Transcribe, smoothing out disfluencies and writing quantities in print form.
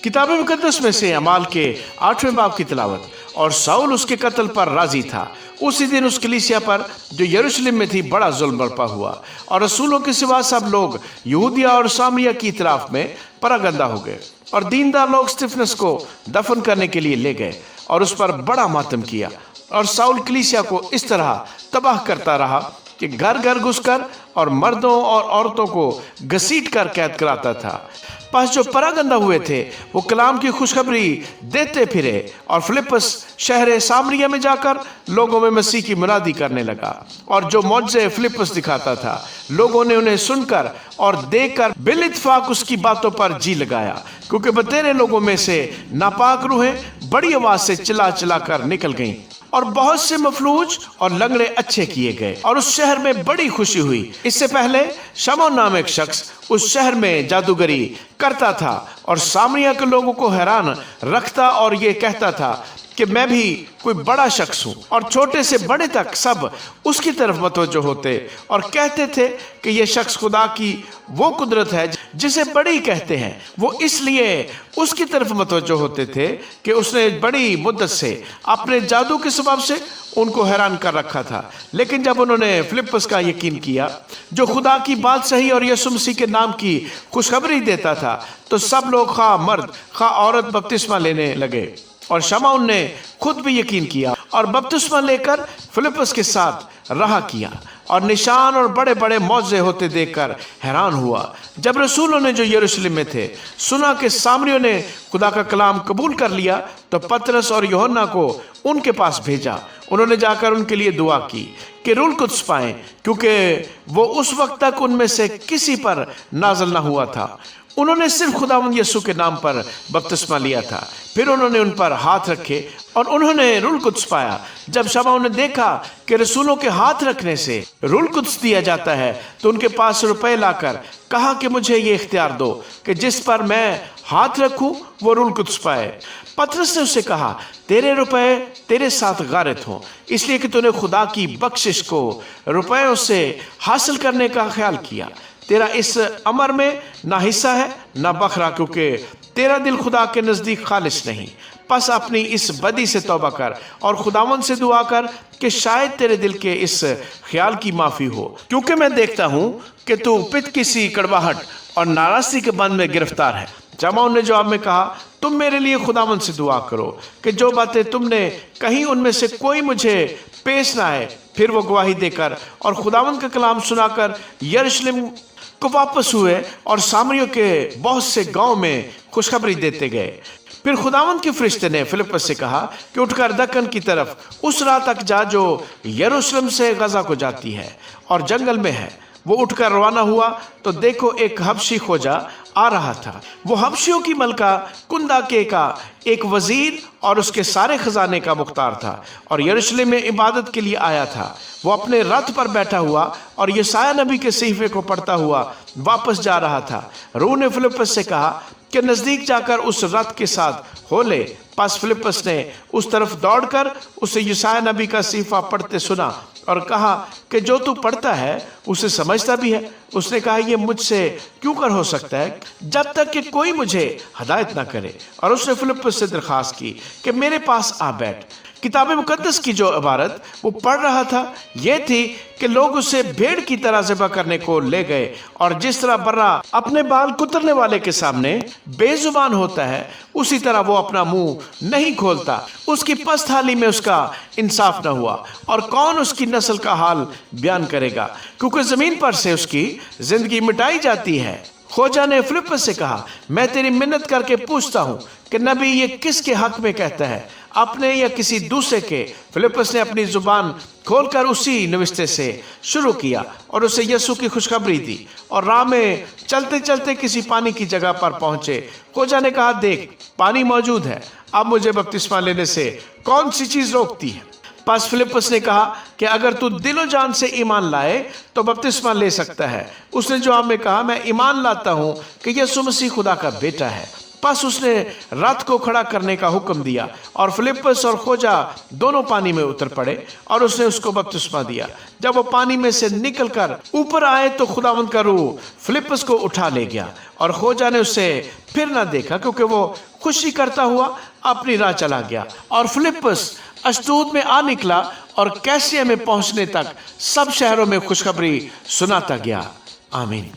किताब मुकद्दस में से अमाल के 8वें बाब की तिलावत। और साउल उसके कत्ल पर राजी था। उसी दिन उस कलीसिया पर जो यरूशलेम में थी बड़ा जुल्म बरपा हुआ, और रसूलों के सिवा सब लोग यहूदिया और सामरिया की इतराफ में परागंदा हो गए। और दीनदार लोग स्तिफनस को दफन करने के लिए ले गए और उस पर बड़ा मातम किया। और साउल कलीसिया को इस तरह तबाह करता रहा कि घर घर घुसकर और मर्दों और औरतों को घसीट कर कैद कराता था। पास जो परागंदा हुए थे वो कलाम की खुशखबरी देते फिरे, और फिलिप्पस शहर सामरिया में जाकर लोगों में मसीह की मुनादी करने लगा। और जो मौजज़े फिलिप्पस दिखाता था, लोगों ने उन्हें सुनकर और देखकर बिल इत्तेफाक उसकी बातों पर जी लगाया, क्योंकि बतेरे लोगों में से नापाक रूहें बड़ी आवाज से चिल्ला चिल्ला कर निकल गईं, और बहुत से मफलूज और लंगड़े अच्छे किए गए, और उस शहर में बड़ी खुशी हुई। इससे पहले शमौन नाम एक शख्स उस शहर में जादूगरी करता था और सामरिया के लोगों को हैरान रखता, और ये कहता था कि मैं भी कोई बड़ा शख्स हूँ। और छोटे से बड़े तक सब उसकी तरफ मतवज्जो होते और कहते थे कि ये शख्स खुदा की वो कुदरत है जिसे बड़ी कहते हैं। वो इसलिए उसकी तरफ मतवज्जो होते थे कि उसने बड़ी मुद्दत से अपने जादू के सबब से उनको हैरान कर रखा था। लेकिन जब उन्होंने फिलिप्पस का यकीन किया, जो खुदा की बात सही और यीशु मसीह के नाम की खुशखबरी देता था, तो सब लोग खा मर्द खा औरत बपतिस्मा लेने लगे। और शमौन ने खुद भी यकीन किया और बपतिस्मा लेकर फिलिप्पस के साथ रहा किया, और निशान और बड़े बड़े मौजे होते देखकर हैरान हुआ। जब रसूलों ने जो यरूशलेम में थे सुना कि सामरियों ने खुदा का कलाम कबूल कर लिया, तो पतरस और यूहन्ना को उनके पास भेजा। उन्होंने जाकर उनके लिए दुआ की कि रूह कुद्स पाएं, क्योंकि वो उस वक्त तक उनमें से किसी पर नाज़िल न हुआ था। उन्होंने सिर्फ खुदावंद यीशु के नाम पर बपतिस्मा लिया था। फिर उन्होंने उन पर हाथ रखे और उन्होंने रूह कुद्स पाया। जब शमौन ने देखा कि रसूलों के हाथ रखने से रूह कुद्स दिया जाता है, तो उनके पास रुपए लाकर कहा कि मुझे ये इख्तियार दो कि जिस पर मैं हाथ रखूं वो रूह कुद्स पाए। पतरस ने उससे कहा, तेरे रुपए तेरे साथ गारत हों, इसलिए कि तूने खुदा की बख्शिश को रुपयों से हासिल करने का ख्याल किया। तेरा इस अमर में ना हिस्सा है ना बखरा, क्योंकि तेरा दिल खुदा के नज़दीक खालिश नहीं। बस अपनी इस बदी से तौबा कर और खुदावंद से दुआ कर कि शायद तेरे दिल के इस ख्याल की माफ़ी हो, क्योंकि मैं देखता हूँ कि तू पित्त किसी कड़वाहट और नाराज़गी के बंद में गिरफ्तार है। शमौन ने जवाब में कहा, तुम मेरे लिए खुदावंद से दुआ करो कि जो बातें तुमने कहीं उनमें से कोई मुझे पेश ना आए। फिर वो गवाही देकर और खुदावंद का कलाम सुनाकर यरूशलेम को वापस हुए और सामरियों के बहुत से गांव में खुशखबरी देते गए। फिर खुदावंद के फरिश्ते ने फिलिप्पस से कहा कि उठकर दक्कन की तरफ उस राह तक जा जो यरूशलेम से गजा को जाती है और जंगल में है। वो उठकर रवाना हुआ तो देखो एक हबशी खोजा आ रहा था। वो हबशियों की मलका कुंदाके का एक वजीर और उसके सारे खजाने का मुख्तार था, और यरूशलेम में इबादत के लिए आया था। वो अपने रथ पर बैठा हुआ और यशायाह नबी के सहीफे को पढ़ता हुआ वापस जा रहा था। रूह ने फिलिप्पस से कहा कि नज़दीक जाकर उस रथ के साथ हो ले। पास फिलिप्पस ने उस तरफ दौड़कर उसे यशायाह नबी का सहीफा पढ़ते सुना और कहा कि जो तू पढ़ता है उसे समझता भी है। उसने कहा, ये मुझसे क्यों कर हो सकता है जब तक कि कोई मुझे हदायत ना करे। और उसने फिलिप्पस से दरख्वास्त की कि मेरे पास आ बैठ। किताब मुकद्दस की जो इबारत वो पढ़ रहा था ये थी कि लोग उसे भेड़ की तरह ज़िबा करने को ले गए, और जिस तरह बर्रा अपने बाल कुतरने वाले के सामने बेजुबान होता है, उसी तरह वो अपना मुंह नहीं खोलता। उसकी पस्त हाली में उसका इंसाफ न हुआ, और कौन उसकी नस्ल का हाल बयान करेगा, क्योंकि ज़मीन पर से उसकी ज़िंदगी मिटाई जाती है। खोजा ने फिलिप्पस से कहा, मैं तेरी मिन्नत करके पूछता हूँ कि नबी ये किसके हक में कहता है, अपने या किसी दूसरे के? फिलिप्पस ने अपनी जुबान खोलकर उसी नविश्ते से शुरू किया और उसे यीशु की खुशखबरी दी, और राह में चलते चलते किसी पानी की जगह पर पहुंचे। खोजा ने कहा, देख पानी मौजूद है, अब मुझे बपतिस्मा लेने से कौन सी चीज़ रोकती है? पास फिलिप्पस ने कहा कि अगर तू दिलो जान से ईमान लाए तो बपतिस्मा ले सकता है। उसने जवाब में कहा, मैं ईमान लाता हूँ कि यीशु मसीह खुदा का बेटा है। बस उसने रथ को खड़ा करने का हुक्म दिया और फिलिप्पस और खोजा दोनों पानी में उतर पड़े और उसने उसको बपतिस्मा दिया। जब वो पानी में से निकलकर ऊपर आए तो खुदावंद का रूह फिलिप्पस को उठा ले गया और खोजा ने उसे फिर ना देखा, क्योंकि वो خوشی کرتا ہوا اپنی راہ چلا گیا، اور فلپس اشدود میں آ نکلا اور کیسیا میں پہنچنے تک سب شہروں میں خوشخبری سناتا گیا۔ آمین۔